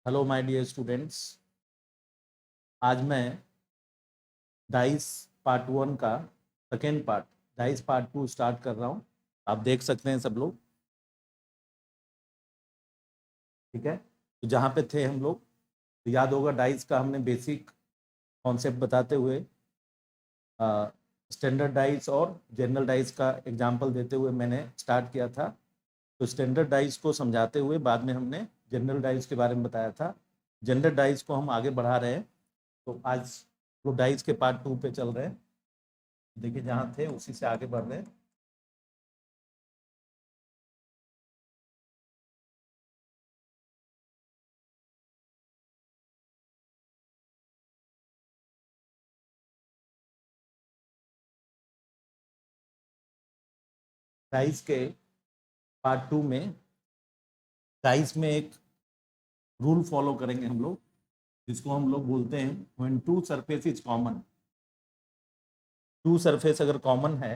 Hello my dear students. आज मैं dice part 1 का second part dice part 2 start कर रहा हूँ। आप देख सकते हैं सब लोग, ठीक है। तो जहाँ पे थे हम लोग, तो याद होगा डाइस का हमने बेसिक कॉन्सेप्ट बताते हुए स्टैंडर्ड डाइस और जनरल डाइस का एग्जांपल देते हुए मैंने स्टार्ट किया था। तो स्टैंडर्ड डाइस को समझाते हुए बाद में हमने जनरल डाइस के बारे में बताया था। जनरल डाइस को हम आगे बढ़ा रहे हैं। तो आज वो डाइस के पार्ट 2 पे चल रहे हैं। देखिए जहाँ थे उसी से आगे बढ़ रहे हैं। डाइस के पार्ट 2 में डाइस में एक रूल फॉलो करेंगे हम लोग, जिसको हम लोग बोलते हैं when two surface is common. Two surface अगर कॉमन है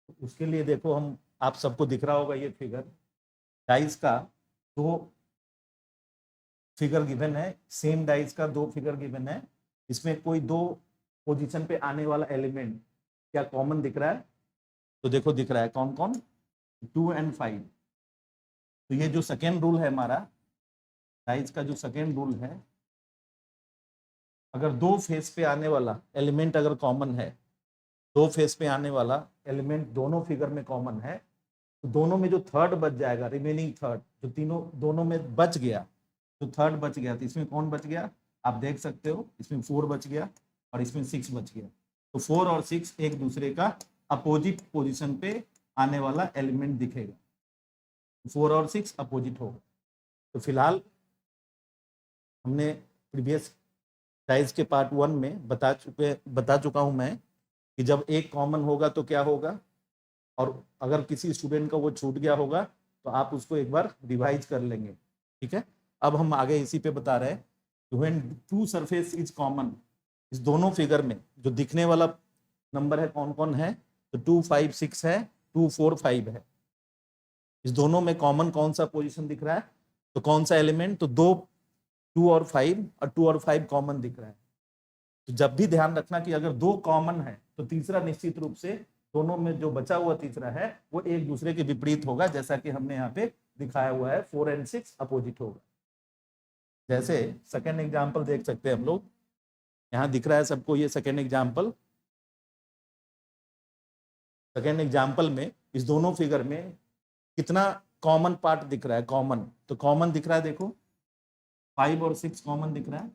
तो उसके लिए देखो, हम आप सबको दिख रहा होगा ये फिगर। डाइस का दो फिगर गिवन है, सेम डाइस का दो फिगर गिवन है। इसमें कोई दो पोजीशन पे आने वाला एलिमेंट क्या कॉमन दिख रहा है? तो देखो दिख रहा है, कौन कौन? 2 और 5। तो ये जो सेकेंड रूल है हमारा डाइस का, जो सेकेंड रूल है, अगर दो फेस पे आने वाला एलिमेंट अगर कॉमन है, दो फेस पे आने वाला एलिमेंट दोनों फिगर में कॉमन है, तो दोनों में जो थर्ड बच जाएगा, रिमेनिंग थर्ड जो तीनों दोनों में बच गया, तो थर्ड बच गया, तो इसमें कौन बच गया? आप देख सकते हो, इसमें 4 बच गया और इसमें 6 बच गया। तो 4 और 6 एक दूसरे का अपोजिट पोजिशन पे आने वाला एलिमेंट दिखेगा। 4 और 6 अपोजिट होगा। तो फिलहाल हमने प्रीवियस डाइस के पार्ट 1 में बता चुका हूं मैं कि जब एक कॉमन होगा तो क्या होगा, और अगर किसी स्टूडेंट का वो छूट गया होगा तो आप उसको एक बार रिवाइज कर लेंगे, ठीक है। अब हम आगे इसी पे बता रहे हैं कि when two surface is common, इस दोनों फिगर में जो दिखने वाला नंबर है कौन कौन है? तो 2 5 6 है, 2 4 5 है। इस दोनों में कॉमन कौन सा पोजीशन दिख रहा है? तो कौन सा एलिमेंट? तो दो 2 और 5, और 2 और 5 कॉमन दिख रहा है। तो जब भी ध्यान रखना कि अगर दो कॉमन है तो तीसरा निश्चित रूप से दोनों में जो बचा हुआ तीसरा है वो एक दूसरे के विपरीत होगा, जैसा कि हमने यहाँ पे दिखाया हुआ है, 4 और 6 अपोजिट होगा। जैसे सेकेंड एग्जाम्पल देख सकते हैं हम लोग, यहाँ दिख रहा है सबको ये सेकेंड एग्जाम्पल। सेकेंड एग्जाम्पल में इस दोनों फिगर में कितना कॉमन पार्ट दिख रहा है? कॉमन, तो कॉमन दिख रहा है, देखो 5 और 6 कॉमन दिख रहा है।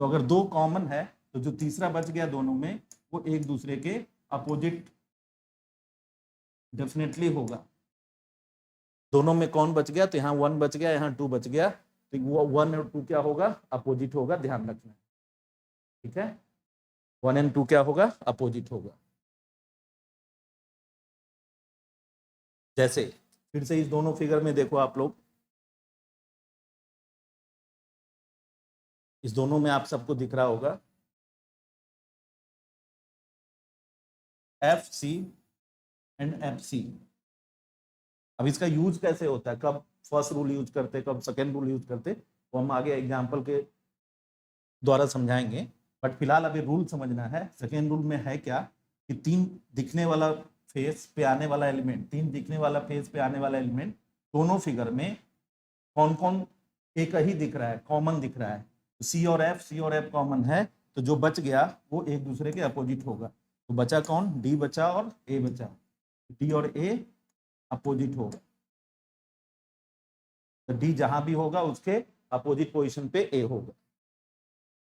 तो अगर दो कॉमन है तो जो तीसरा बच गया दोनों में वो एक दूसरे के अपोजिट डेफिनेटली होगा। दोनों में कौन बच गया? तो यहाँ 1 बच गया, यहाँ 2 बच गया, तो वो 1 और 2 क्या होगा? अपोजिट होगा, ध्यान रखना, ठीक है। 1 और 2 क्या होगा? अपोजिट होगा। जैसे फिर से इस दोनों फिगर में देखो आप लोग, इस दोनों में आप सबको दिख रहा होगा F C and F C. अब इसका यूज कैसे होता है, कब फर्स्ट रूल यूज करते, कब सेकेंड रूल यूज करते, वो हम आगे एग्जाम्पल के द्वारा समझाएंगे। बट फिलहाल अभी रूल समझना है। सेकेंड रूल में है क्या कि तीन दिखने वाला फेस पे आने वाला एलिमेंट, तीन दिखने वाला फेस पे आने वाला एलिमेंट दोनों फिगर में कौन कौन एक ही दिख रहा है, कॉमन दिख रहा है। सी और एफ कॉमन है, तो जो बच गया वो एक दूसरे के अपोजिट होगा। तो बचा कौन? डी बचा और ए बचा। डी और ए अपोजिट होगा, तो डी जहां भी होगा उसके अपोजिट पोजीशन पे ए होगा,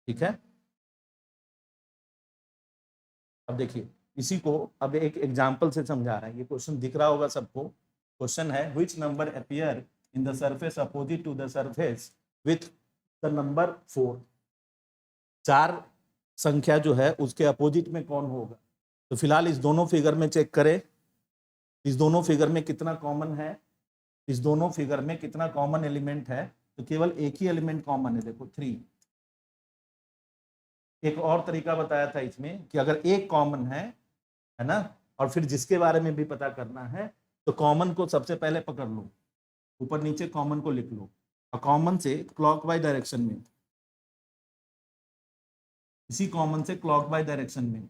ठीक है। अब देखिए इसी को अब एक एग्जांपल से समझा रहे हैं। ये क्वेश्चन दिख रहा होगा सबको। क्वेश्चन है which number appear in the surface opposite to the surface with the number 4। चार संख्या जो है उसके अपोजिट में कौन होगा? तो फिलहाल इस दोनों फिगर में चेक करें, इस दोनों फिगर में कितना कॉमन है, इस दोनों फिगर में कितना कॉमन एलिमेंट है? तो केवल एक ही एलिमेंट कॉमन है, देखो 3। एक और तरीका बताया था इसमें कि अगर एक कॉमन है ना, और फिर जिसके बारे में भी पता करना है, तो कॉमन को सबसे पहले पकड़ लो, ऊपर नीचे कॉमन को लिख लो, और कॉमन से क्लॉकवाइज डायरेक्शन में, इसी कॉमन से क्लॉकवाइज डायरेक्शन में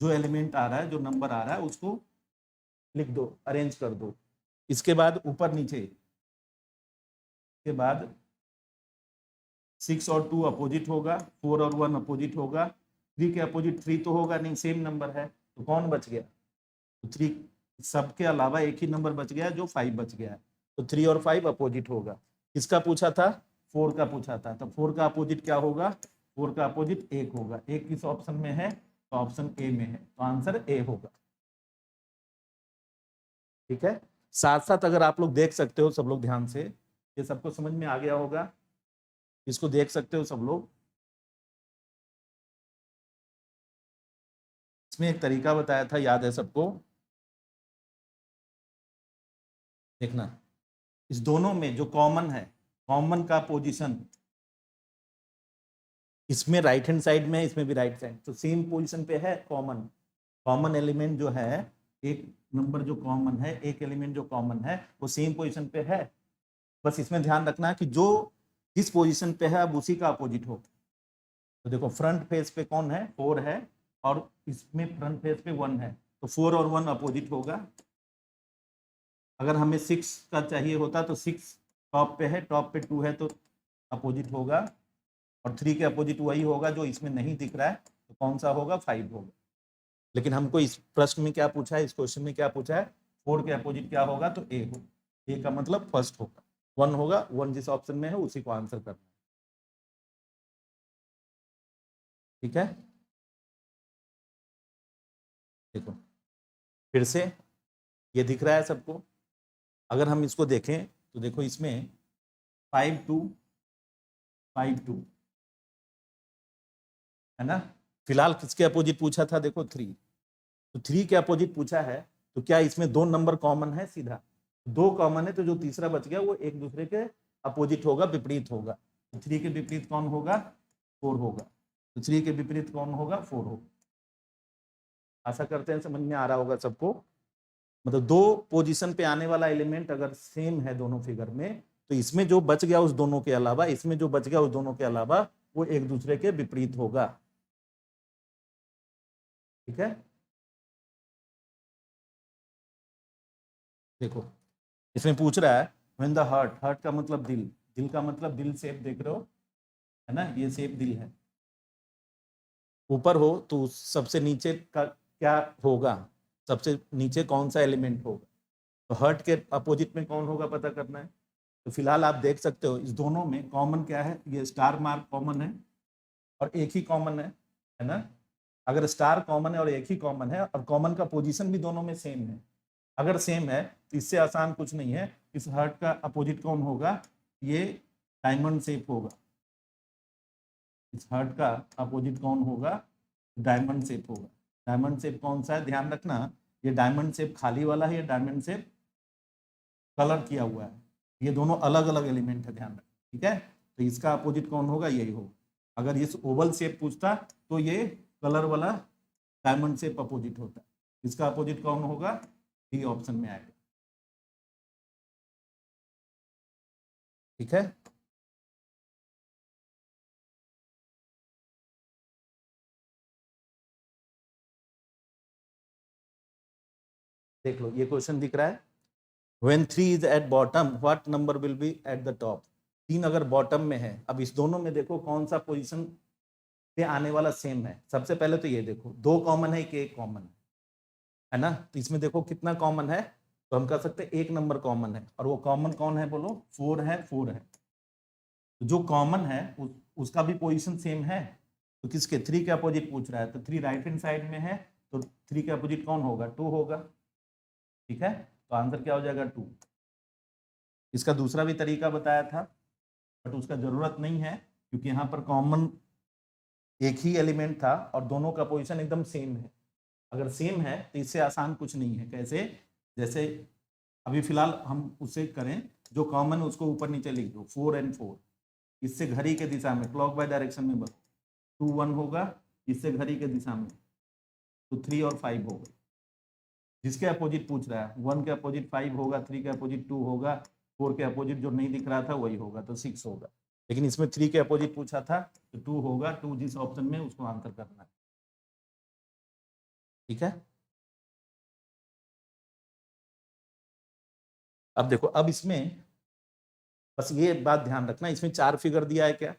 जो एलिमेंट आ रहा है, जो नंबर आ रहा है, उसको लिख दो, अरेंज कर दो। इसके बाद ऊपर नीचे, के बाद 6 और 2 अपोजिट होगा, 4 और 1 अपोजिट होगा, 3 के अपोजिट 3 तो होगा नहीं, सेम नंबर है, तो कौन बच गया? तो 3 सबके अलावा एक ही नंबर बच गया जो 5 बच गया है, तो 3 और 5 अपोजिट होगा। किसका पूछा था? 4 का पूछा था, तो 4 का अपोजिट क्या होगा? 4 का अपोजिट 1 होगा। 1 किस ऑप्शन में है? तो ऑप्शन ए में है, तो आंसर ए होगा। ठीक है, साथ साथ अगर आप लोग देख सकते हो, सब लोग ध्यान से, ये सबको समझ में आ गया होगा, इसको देख सकते हो सब लोग। इसमें एक तरीका बताया था, याद है सबको? देखना, इस दोनों में जो कॉमन है, कॉमन का पोजीशन इसमें राइट हैंड साइड में है, इसमें भी राइट साइड, तो सेम पोजीशन पे है कॉमन। कॉमन एलिमेंट जो है, एक नंबर जो कॉमन है, एक एलिमेंट जो कॉमन है, वो सेम पोजीशन पे है। बस इसमें ध्यान रखना है कि जो जिस पोजीशन पे है अब उसी का अपोजिट हो। तो देखो फ्रंट फेस पे कौन है? 4 है, और इसमें फ्रंट फेस पे 1 है, तो 4 और 1 अपोजिट होगा। अगर हमें 6 का चाहिए होता तो 6 टॉप पे है, टॉप पे 2 है, तो अपोजिट होगा, और 3 के अपोजिट वही होगा जो इसमें नहीं दिख रहा है, तो कौन सा होगा? 5 होगा। लेकिन हमको इस प्रश्न में क्या पूछा है, इस क्वेश्चन में क्या पूछा है? 4 के अपोजिट क्या होगा? तो ए होगा। ए का मतलब फर्स्ट होगा, 1 होगा, 1 जिस ऑप्शन में है उसी को आंसर करना। ठीक है, देखो फिर से ये दिख रहा है सबको। अगर हम इसको देखें तो देखो इसमें 5 2 5 2 है ना। फिलहाल किसके अपोजिट पूछा था? देखो 3, तो 3 के अपोजिट पूछा है, तो क्या इसमें 2 नंबर कॉमन है? सीधा 2 कॉमन है, तो जो तीसरा बच गया वो एक दूसरे के अपोजिट होगा, विपरीत होगा। तो 3 के विपरीत कौन होगा? 4 होगा। तो 3 के विपरीत कौन होगा? 4 होगा। आशा करते हैं समझ में आ रहा होगा सबको। मतलब दो पोजीशन पे आने वाला एलिमेंट अगर सेम है दोनों फिगर में, तो इसमें जो बच गया उस दोनों के अलावा, इसमें जो बच गया उस दोनों के अलावा, वो एक दूसरे के विपरीत होगा। ठीक है, देखो इसमें पूछ रहा है व्हेन द हार्ट, हार्ट का मतलब दिल, दिल का मतलब दिल शेप देख रहे हो, है ना, ये शेप दिल है। ऊपर हो तो सबसे नीचे का क्या होगा? सबसे नीचे कौन सा एलिमेंट होगा? तो हार्ट के अपोजिट में कौन होगा पता करना है। तो फिलहाल आप देख सकते हो इस दोनों में कॉमन क्या है? ये स्टार मार्क कॉमन है और एक ही कॉमन है ना। अगर स्टार कॉमन है और एक ही कॉमन है, और कॉमन का पोजीशन भी दोनों में सेम है, अगर सेम है तो इससे आसान कुछ नहीं है। इस हार्ट का अपोजिट कौन होगा? ये डायमंड शेप होगा। इस हार्ट का अपोजिट कौन होगा? डायमंड शेप होगा। डायमंड शेप कौन सा है? ध्यान रखना, ये डायमंड शेप खाली वाला है, ये डायमंड शेप कलर किया हुआ है। ये दोनों अलग अलग एलिमेंट है, ध्यान रखना। ठीक है, तो इसका अपोजिट कौन होगा? यही होगा। अगर इस ओवल शेप पूछता तो ये कलर वाला डायमंड शेप अपोजिट होता है। इसका अपोजिट कौन होगा? डी ऑप्शन में आएगा। ठीक है, देख लो ये क्वेश्चन दिख रहा है। When 3 is at bottom, what number will be at the top? 3 अगर बॉटम में है, अब इस दोनों में देखो कौन सा पोजीशन पे आने वाला सेम है। सबसे पहले तो ये देखो 2 कॉमन है कि 1 कॉमन है ना। तो इसमें देखो कितना कॉमन है, तो हम कह सकते हैं 1 नंबर कॉमन है, और वो कॉमन कौन है बोलो? 4 है, 4 है। तो जो कॉमन है उसका भी पोजीशन सेम है। तो किसके? 3 के अपोजिट पूछ रहा है, तो 3 राइट हैंड साइड में है, तो 3 के अपोजिट कौन होगा? 2 होगा। ठीक है, तो आंसर क्या हो जाएगा? 2। इसका दूसरा भी तरीका बताया था, बट उसका जरूरत नहीं है, क्योंकि यहाँ पर कॉमन एक ही एलिमेंट था और दोनों का पोजीशन एकदम सेम है। अगर सेम है तो इससे आसान कुछ नहीं है। कैसे? जैसे अभी फिलहाल हम उसे करें, जो कॉमन है उसको ऊपर नीचे लिख दो, 4 and 4। इससे घड़ी के दिशा में क्लॉक बाय डायरेक्शन में बढ़ो, 2 1 होगा। इससे घड़ी के दिशा में तो 3 और 5 होगा। जिसके अपोजिट पूछ रहा है, 1 के अपोजिट 5 होगा, 3 के अपोजिट 2 होगा, 4 के अपोजिट जो नहीं दिख रहा था वही होगा, तो 6 होगा। लेकिन इसमें 3 के अपोजिट पूछा था तो 2 होगा, 2 जिस ऑप्शन में उसको आंसर करना है। ठीक है, अब देखो, अब इसमें बस ये बात ध्यान रखना, इसमें 4 फिगर दिया है क्या,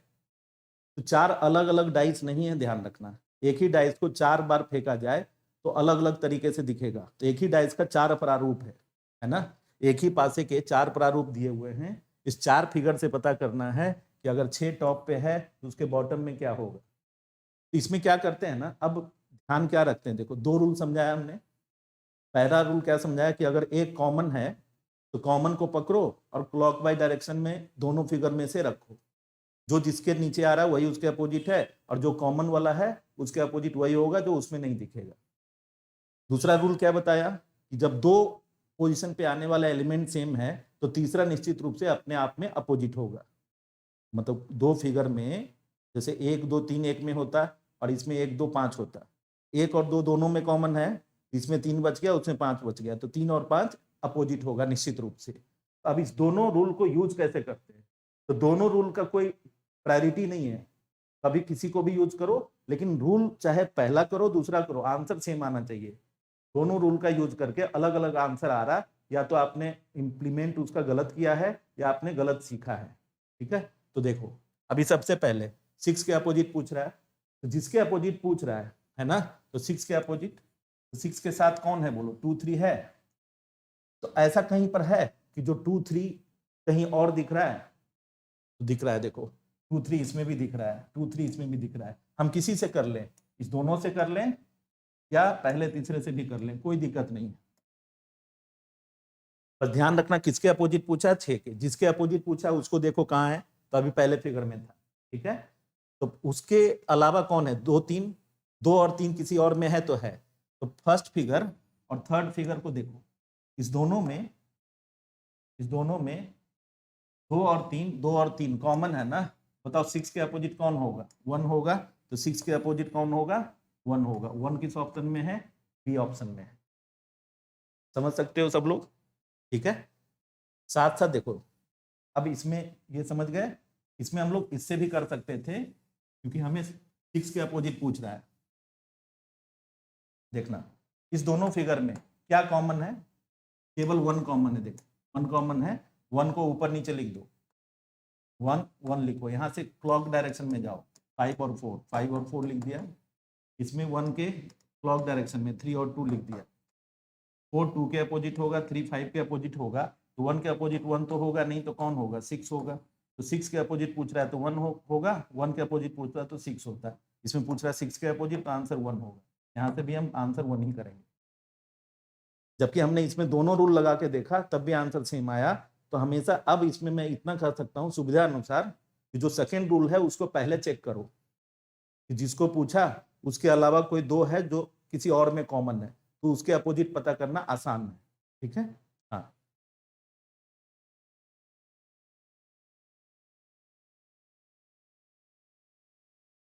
तो 4 अलग अलग डाइस नहीं है, ध्यान रखना। एक ही डाइस को 4 बार फेंका जाए तो अलग अलग तरीके से दिखेगा, तो एक ही डाइस का 4 प्रारूप है ना, एक ही पासे के 4 प्रारूप दिए हुए हैं। इस 4 फिगर से पता करना है कि अगर 6 टॉप पे है तो उसके बॉटम में क्या होगा। इसमें क्या करते हैं ना, अब ध्यान क्या रखते हैं, देखो 2 रूल समझाया हमने। पहला रूल क्या समझाया कि अगर एक कॉमन है तो कॉमन को पकड़ो और क्लॉकवाइज डायरेक्शन में दोनों फिगर में से रखो, जो जिसके नीचे आ रहा है वही उसके अपोजिट है, और जो कॉमन वाला है उसके अपोजिट वही होगा जो उसमें नहीं दिखेगा। दूसरा रूल क्या बताया कि जब 2 पोजीशन पे आने वाला एलिमेंट सेम है तो तीसरा निश्चित रूप से अपने आप में अपोजिट होगा। मतलब 2 फिगर में जैसे 1 2 3 एक में होता और इसमें 1 2 5 होता, 1 और 2 दोनों में कॉमन है, इसमें 3 बच गया उसमें 5 बच गया, तो 3 और 5 अपोजिट होगा निश्चित रूप से। अब इस दोनों रूल को यूज कैसे करते हैं, तो दोनों रूल का कोई प्रायोरिटी नहीं है, कभी किसी को भी यूज करो, लेकिन रूल चाहे पहला करो दूसरा करो, आंसर सेम आना चाहिए। दोनों रूल का यूज करके अलग अलग आंसर आ रहा, या तो आपने इंप्लीमेंट उसका गलत किया है या आपने गलत सीखा है। ठीक है, तो देखो अभी सबसे पहले 6 के अपोजिट पूछ रहा है, तो जिसके अपोजिट पूछ रहा है ना, तो 6 के अपोजिट, तो 6 के साथ कौन है बोलो, 2 3 है। तो ऐसा कहीं पर है कि जो 2 3 कहीं और दिख रहा है, तो दिख रहा है, देखो 2 3 इसमें भी दिख रहा है, 2 3 इसमें भी दिख रहा है। हम किसी से कर लें, इस दोनों से कर लें या पहले तीसरे से भी कर लें, कोई दिक्कत नहीं है। पर ध्यान रखना किसके अपोजिट पूछा, 6 के, जिसके अपोजिट पूछा उसको देखो कहाँ है, तो अभी पहले फिगर में था। ठीक है, तो उसके अलावा कौन है, 2 3, 2 और 3 किसी और में है तो है, तो फर्स्ट फिगर और थर्ड फिगर को देखो, इस दोनों में 2 और 3 कॉमन है ना, बताओ 6 के अपोजिट कौन होगा, 1 होगा, तो 6 के अपोजिट कौन होगा, 1 होगा। 1 किस ऑप्शन में है, बी ऑप्शन में है। समझ सकते हो सब लोग। ठीक है, साथ साथ देखो, अब इसमें ये समझ गए, इसमें हम लोग इससे भी कर सकते थे क्योंकि हमें 6 के अपोजिट पूछ रहा है। देखना इस दोनों फिगर में क्या कॉमन है, केवल 1 कॉमन है, देखो 1 कॉमन है, 1 को ऊपर नीचे लिख दो, 1 1 लिखो, यहां से क्लॉक डायरेक्शन में जाओ, 5 और 4, 5 और 4 लिख दिया, इसमें 1 के क्लॉक डायरेक्शन में 3 और 2 लिख दिया, 4 2 के अपोजिट होगा, 3 5 के अपोजिट होगा, तो 1 के अपोजिट 1 तो होगा नहीं, तो कौन होगा, 6 होगा। तो 6 के अपोजिट पूछ रहा है तो 1 होगा, 1 के अपोजिट पूछ रहा है तो 6 होता है। इसमें पूछ रहा है 6 के अपोजिट, तो आंसर 1 होगा, यहाँ से भी हम आंसर 1 ही करेंगे। जबकि हमने इसमें दोनों रूल लगा के देखा तब भी आंसर सेम आया। तो हमेशा अब इसमें मैं इतना कर सकता हूँ सुविधा अनुसार कि जो सेकेंड रूल है उसको पहले चेक करो कि जिसको पूछा उसके अलावा कोई 2 है जो किसी और में कॉमन है, तो उसके अपोजिट पता करना आसान है। ठीक है, हाँ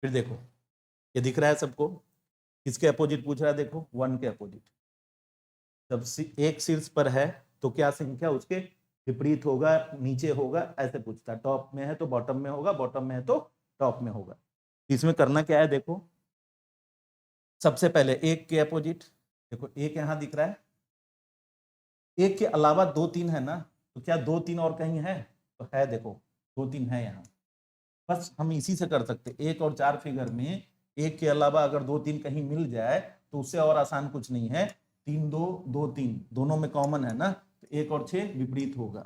फिर देखो ये दिख रहा है सबको, किसके अपोजिट पूछ रहा है, देखो 1 के अपोजिट। जब एक शीर्ष पर है तो क्या संख्या उसके विपरीत होगा, नीचे होगा, ऐसे पूछता है। टॉप में है तो बॉटम में होगा, बॉटम में है तो टॉप में होगा। इसमें करना क्या है, देखो सबसे पहले 1 के अपोजिट, देखो 1 यहां दिख रहा है, 1 के अलावा 2 3 है ना, तो क्या 2 3 और कहीं है, तो है, देखो 2 3 है यहाँ। बस हम इसी से कर सकते, 1 और 4 फिगर में 1 के अलावा अगर 2 3 कहीं मिल जाए तो उससे और आसान कुछ नहीं है। 3 2 2 3 दोनों में कॉमन है ना, तो 1 और 6 विपरीत होगा,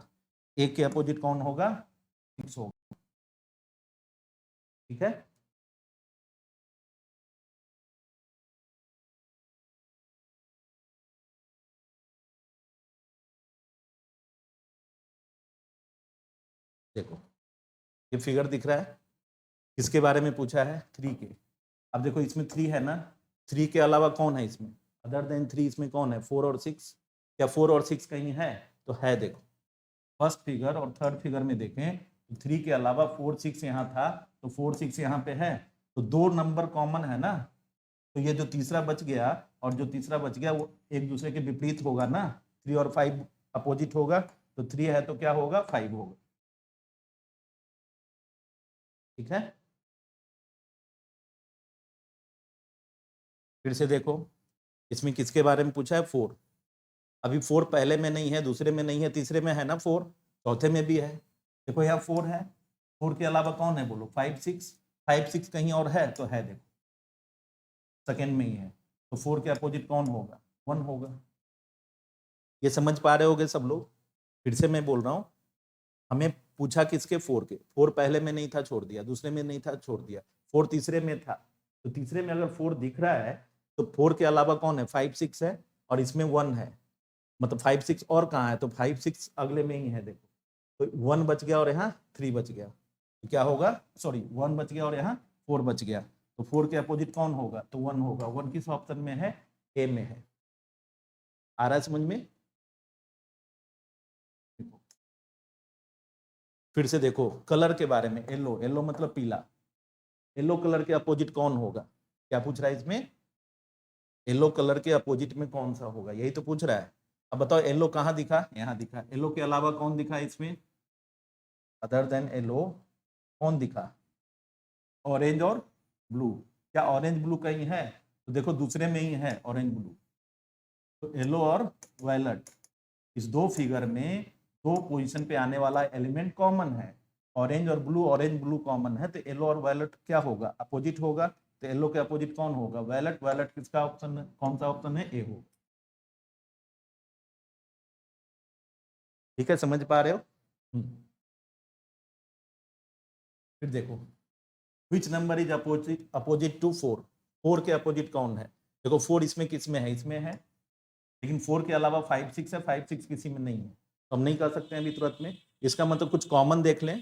1 के अपोजिट कौन होगा, 6 होगा। ठीक है, देखो ये फिगर दिख रहा है, किसके बारे में पूछा है, 3 के। अब देखो इसमें 3 है ना, 3 के अलावा कौन है इसमें, अदर देन 3 इसमें कौन है, 4 और 6, क्या 4 और 6 कहीं है, तो है। देखो फर्स्ट फिगर और थर्ड फिगर में देखें तो 3 के अलावा 4 6 यहाँ था, तो 4 6 यहाँ पे है, तो 2 नंबर कॉमन है ना, तो ये जो तीसरा बच गया और जो तीसरा बच गया वो एक दूसरे के विपरीत होगा ना, 3 और 5 अपोजिट होगा, तो 3 है तो क्या होगा 5 होगा। ठीक है, फिर से देखो इसमें किसके बारे में पूछा है 4। अभी 4 पहले में नहीं है, दूसरे में नहीं है, तीसरे में है ना 4, चौथे में भी है। देखो यहाँ 4 है, 4 के अलावा कौन है बोलो 5 6, 5 6 कहीं और है तो है, देखो सेकंड में ही है, तो 4 के अपोजिट कौन होगा 1 होगा। ये समझ पा रहे होगे सब लोग। फिर से मैं बोल रहा हूँ, हमें पूछा किसके 4 के, 4 पहले में नहीं था छोड़ दिया, दूसरे में नहीं था छोड़ दिया, 4 तीसरे में था, तो तीसरे में अगर 4 दिख रहा है तो 4 के अलावा कौन है 5 6 है और इसमें 1 है, मतलब 5 6 और कहाँ है, तो 5 6 अगले में ही है। देखो तो 1 बच गया और यहाँ 3 बच गया, तो क्या होगा, सॉरी 1 बच गया और यहाँ 4 बच गया, तो 4 के अपोजिट कौन होगा तो 1 होगा। 1 किस ऑप्शन में है, ए में है। आ रहा है समझ में। फिर से देखो कलर के बारे में, येलो, येलो मतलब पीला, येलो कलर के अपोजिट कौन होगा, क्या पूछ रहा है इसमें, येलो कलर के अपोजिट में कौन सा होगा, यही तो पूछ रहा है। अब बताओ येलो कहाँ दिखा, यहाँ दिखा, येलो के अलावा कौन दिखा इसमें, अदर देन येलो कौन दिखा, ऑरेंज और ब्लू। क्या ऑरेंज ब्लू कहीं है, तो देखो दूसरे में ही है ऑरेंज ब्लू, तो येलो और वायलट इस दो फिगर में दो पोजीशन पे आने वाला एलिमेंट कॉमन है, ऑरेंज ब्लू कॉमन है, तो येलो और वायलट क्या होगा अपोजिट होगा, तो येलो के अपोजिट कौन होगा वायलट, वायलट किसका ऑप्शन है, कौन सा ऑप्शन है, ए होगा। ठीक है, समझ पा रहे हो। फिर देखो which number is opposite to 4, 4 के अपोजिट कौन है, देखो 4 इसमें किस में है, इसमें है, लेकिन 4 के अलावा 5 6 है, 5 6 किसी में नहीं है, तो हम नहीं कर सकते हैं अभी तुरंत में। इसका मतलब कुछ कॉमन देख लें,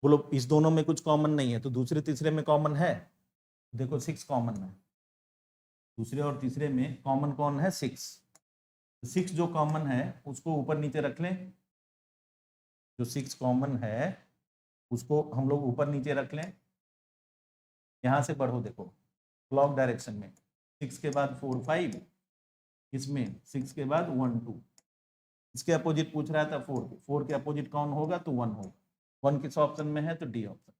बोलो इस दोनों में कुछ कॉमन नहीं है, तो दूसरे तीसरे में कॉमन है, देखो 6 कॉमन है, दूसरे और तीसरे में कॉमन कौन है 6, 6 जो कॉमन है उसको ऊपर नीचे रख लें, जो 6 कॉमन है उसको हम लोग ऊपर नीचे रख लें, यहाँ से बढ़ो देखो क्लॉक डायरेक्शन में, 6 के बाद 4 5, इसमें 6 के बाद 1 2, इसके अपोजिट पूछ रहा था 4 के, 4 के अपोजिट कौन होगा तो 1 होगा, 1 किस ऑप्शन में है तो डी ऑप्शन।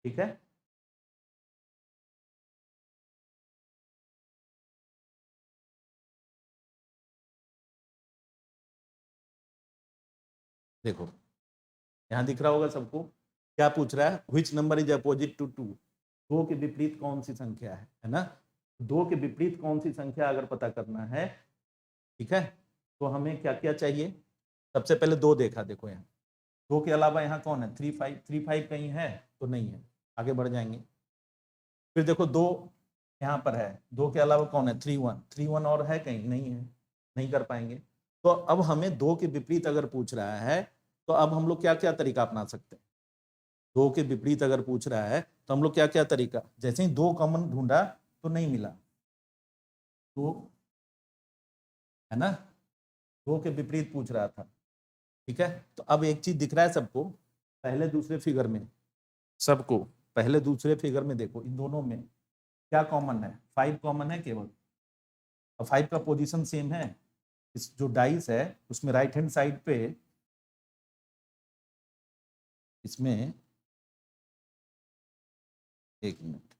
ठीक है, देखो यहाँ दिख रहा होगा सबको, क्या पूछ रहा है which number is opposite to 2, दो के विपरीत कौन सी संख्या है ना, दो के विपरीत कौन सी संख्या अगर पता करना है, ठीक है, तो हमें क्या क्या चाहिए, सबसे पहले दो देखा, देखो यहाँ दो के अलावा यहाँ कौन है 3 5, 3 5 कहीं है तो नहीं है, आगे बढ़ जाएंगे। फिर देखो दो यहाँ पर है, दो के अलावा कौन है 3 1, 3 1 और है कहीं, नहीं है, नहीं कर पाएंगे। तो अब हमें दो के विपरीत अगर पूछ रहा है तो अब हम लोग क्या क्या तरीका अपना सकते हैं, दो के विपरीत अगर पूछ रहा है तो हम लोग क्या क्या तरीका, जैसे ही दो कॉमन ढूंढा तो नहीं मिला, तो है ना, दो के विपरीत पूछ रहा था, ठीक है, तो अब एक चीज दिख रहा है सबको, पहले दूसरे फिगर में, सबको पहले दूसरे फिगर में देखो इन दोनों में क्या कॉमन है, 5 कॉमन है केवल, और 5 का पोजीशन सेम है, इस जो डाइस है उसमें राइट हैंड साइड पे इसमें, एक मिनट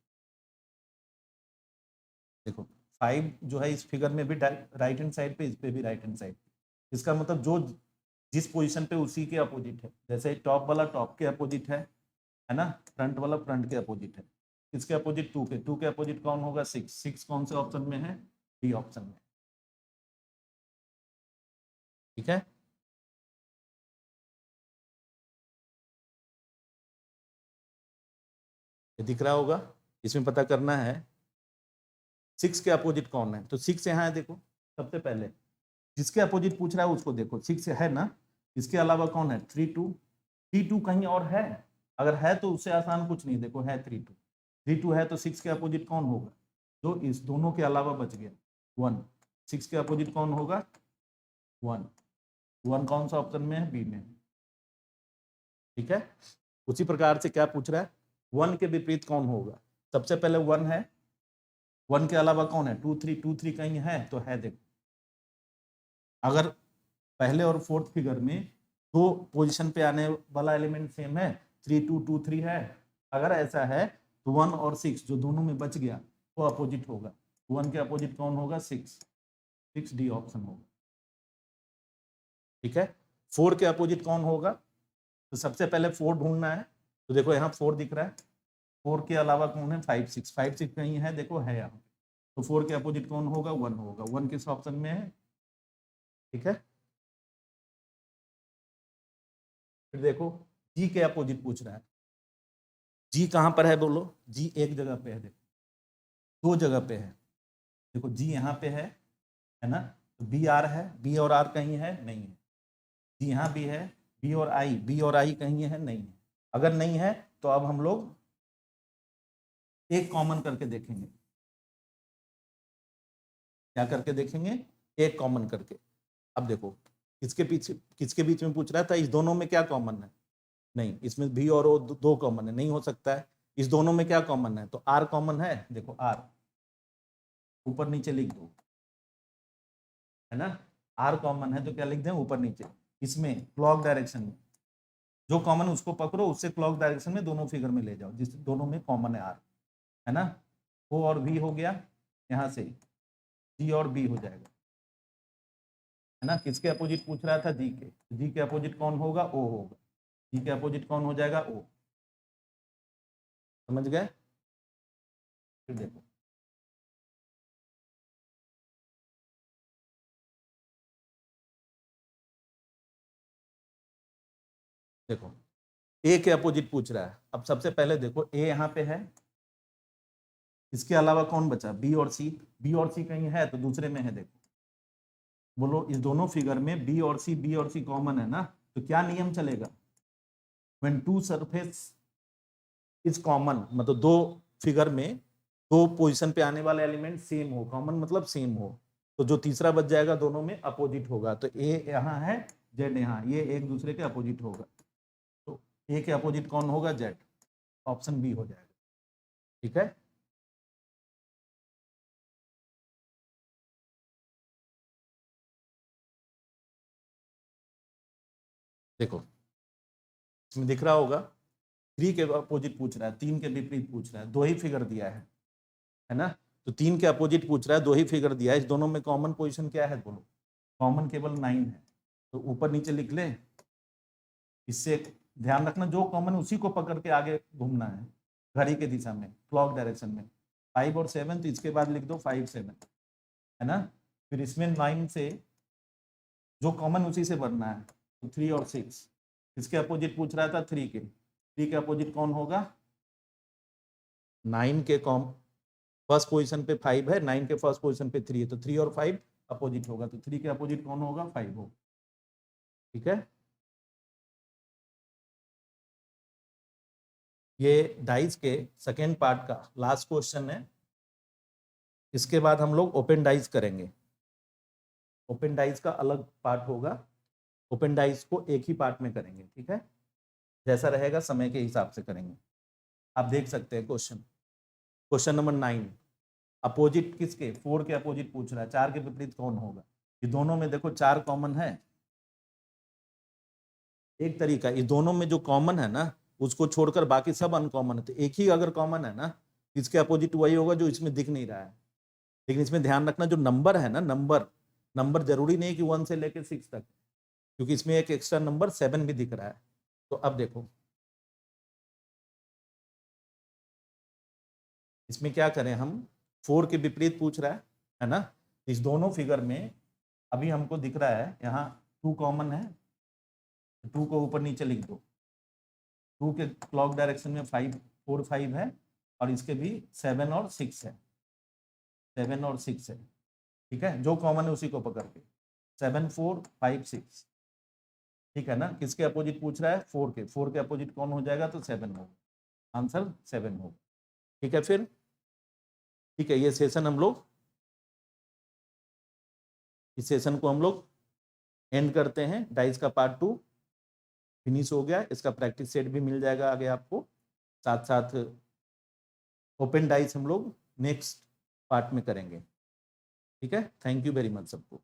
देखो 5 जो है इस फिगर में भी राइट हैंड साइड पे, इस पे भी राइट हैंड साइड, इसका मतलब जो जिस पोजीशन पे उसी के अपोजिट है, जैसे टॉप वाला टॉप के अपोजिट है ना, फ्रंट वाला फ्रंट के अपोजिट है, इसके अपोजिट 2 के, 2 के अपोजिट कौन होगा 6, 6 कौन से ऑप्शन में है, डी ऑप्शन में। ठीक है, ये दिख रहा होगा, इसमें पता करना है 6 के अपोजिट कौन है, तो 6 यहाँ है, देखो सबसे पहले जिसके अपोजिट पूछ रहा है उसको देखो 6 है ना, इसके अलावा कौन है 3 2, 3 2 कहीं और है, अगर है तो उससे आसान कुछ नहीं, देखो है 3 2, 3 2 है तो 6 के अपोजिट कौन होगा, जो इस दोनों के अलावा बच गया 1, 6 के अपोजिट कौन होगा 1, 1 कौन सा ऑप्शन में है, बी में। ठीक है, उसी प्रकार से क्या पूछ रहा है 1 के विपरीत कौन होगा, सबसे पहले 1 है, 1 के अलावा कौन है 2 3, 2 3 कहीं है तो है, देखो अगर पहले और फोर्थ फिगर में दो पोजीशन पे आने वाला एलिमेंट सेम है, 3 2 2 3 है। अगर ऐसा है तो 1 और 6 जो दोनों में बच गया वो अपोजिट होगा। 1 के अपोजिट कौन होगा? 6 डी ऑप्शन होगा। ठीक है, 4 के अपोजिट कौन होगा? तो सबसे पहले 4 ढूंढना है। तो देखो यहाँ 4 दिख रहा है, 4 के अलावा कौन है? 5 6 कहीं है, देखो है यहाँ। तो 4 के अपोजिट कौन होगा? 1 होगा। 1 किस ऑप्शन में है? ठीक है, फिर देखो जी के अपोजिट पूछ रहा है। जी कहाँ पर है बोलो? जी एक जगह पे है, देखो दो जगह पे है। देखो जी यहाँ पे है ना? तो बी आर है, बी और आर कहीं है? नहीं है। जी यहाँ भी है, बी और आई कहीं है? नहीं है। अगर नहीं है तो अब हम लोग एक कॉमन करके देखेंगे। क्या करके देखेंगे? एक कॉमन करके। अब देखो किसके बीच में पूछ रहा था? इस दोनों में क्या कॉमन है? नहीं, इसमें भी और ओ दो कॉमन है, नहीं हो सकता है। इस दोनों में क्या कॉमन है? तो आर कॉमन है। देखो आर ऊपर नीचे लिख दो, है ना? आर कॉमन है तो क्या लिख दें? ऊपर नीचे। इसमें क्लॉक डायरेक्शन में जो कॉमन उसको पकड़ो, उससे क्लॉक डायरेक्शन में दोनों फिगर में ले जाओ जिस दोनों में कॉमन है आर, है ना? ओ और वी हो गया, यहाँ से जी और बी हो जाएगा, है ना? किसके अपोजिट पूछ रहा था? जी के। जी के अपोजिट कौन होगा? ओ होगा। जी के अपोजिट कौन हो जाएगा? ओ। समझ गए? फिर देखो देखो ए के अपोजिट पूछ रहा है। अब सबसे पहले देखो ए यहाँ पे है, इसके अलावा कौन बचा? बी और सी। बी और सी कहीं है तो दूसरे में है। देखो बोलो इस दोनों फिगर में बी और सी कॉमन है ना? तो क्या नियम चलेगा? When two surface is common, मतलब दो फिगर में दो पोजीशन पे आने वाले एलिमेंट सेम हो, कॉमन मतलब सेम हो, तो जो तीसरा बच जाएगा दोनों में अपोजिट होगा। तो ए यहाँ है, जेड यहाँ, ये एक दूसरे के अपोजिट होगा। तो ए के अपोजिट कौन होगा? जेड। ऑप्शन बी हो जाएगा। ठीक है, देखो इसमें दिख रहा होगा 3 के अपोजिट पूछ रहा है, 3 के विपरीत पूछ रहा है, दो ही फिगर दिया है ना? तो 3 के अपोजिट पूछ रहा है, दो ही फिगर दिया है, इस दोनों में कॉमन पोजीशन क्या है? बोलो। कॉमन केवल 9 है, तो ऊपर नीचे लिख ले। इससे ध्यान रखना जो कॉमन उसी को पकड़ के आगे घूमना है, घड़ी के दिशा में, क्लॉक डायरेक्शन में। 5 और 7, तो इसके बाद लिख दो 5 7, है ना? फिर इसमें 9 से जो कॉमन उसी से बनना है, तो 3 और 6। इसके अपोजिट पूछ रहा था 3 के। 3 के अपोजिट कौन होगा? 9 के फर्स्ट पोजीशन पे 5 है, 9 के फर्स्ट पोजीशन पे 3 है, तो 3 और 5 अपोजिट होगा। तो 3 के अपोजिट कौन होगा? 5 होगा। ठीक है, ये डाइस के सेकेंड पार्ट का लास्ट क्वेश्चन है। इसके बाद हम लोग ओपन डाइस करेंगे। ओपन डाइस का अलग पार्ट होगा, ओपन डाइस को एक ही पार्ट में करेंगे। ठीक है, जैसा रहेगा समय के हिसाब से करेंगे। आप देख सकते हैं क्वेश्चन, क्वेश्चन नंबर 9। अपोजिट किसके? 4 के अपोजिट पूछ रहा है, 4 के विपरीत कौन होगा? ये दोनों में देखो 4 कॉमन है। एक तरीका, ये दोनों में जो कॉमन है ना उसको छोड़कर बाकी सब अनकॉमन है, तो एक ही अगर कॉमन है ना, इसके अपोजिट वही होगा जो इसमें दिख नहीं रहा है। लेकिन इसमें ध्यान रखना जो नंबर है ना, नंबर जरूरी नहीं कि 1 से लेकर 6 तक, क्योंकि इसमें एक एक्स्ट्रा नंबर 7 भी दिख रहा है। तो अब देखो इसमें क्या करें हम? 4 के विपरीत पूछ रहा है ना? इस दोनों फिगर में अभी हमको दिख रहा है यहाँ 2 कॉमन है, 2 को ऊपर नीचे लिख दो। 2 के क्लॉक डायरेक्शन में 4 5 है, और इसके भी 7 और 6 है, 7 और 6 है। ठीक है, जो कॉमन है उसी को पकड़ के 7 4 5 6। ठीक है ना? किसके अपोजिट पूछ रहा है? 4 के अपोजिट कौन हो जाएगा? तो 7 होगा। आंसर 7 होगा। ठीक है, फिर ठीक है, ये सेशन हम लोग, इस सेशन को हम लोग एंड करते हैं। डाइस का पार्ट 2 फिनिश हो गया, इसका प्रैक्टिस सेट भी मिल जाएगा आगे आपको। साथ साथ ओपन डाइस हम लोग नेक्स्ट पार्ट में करेंगे। ठीक है, थैंक यू वेरी मच सबको।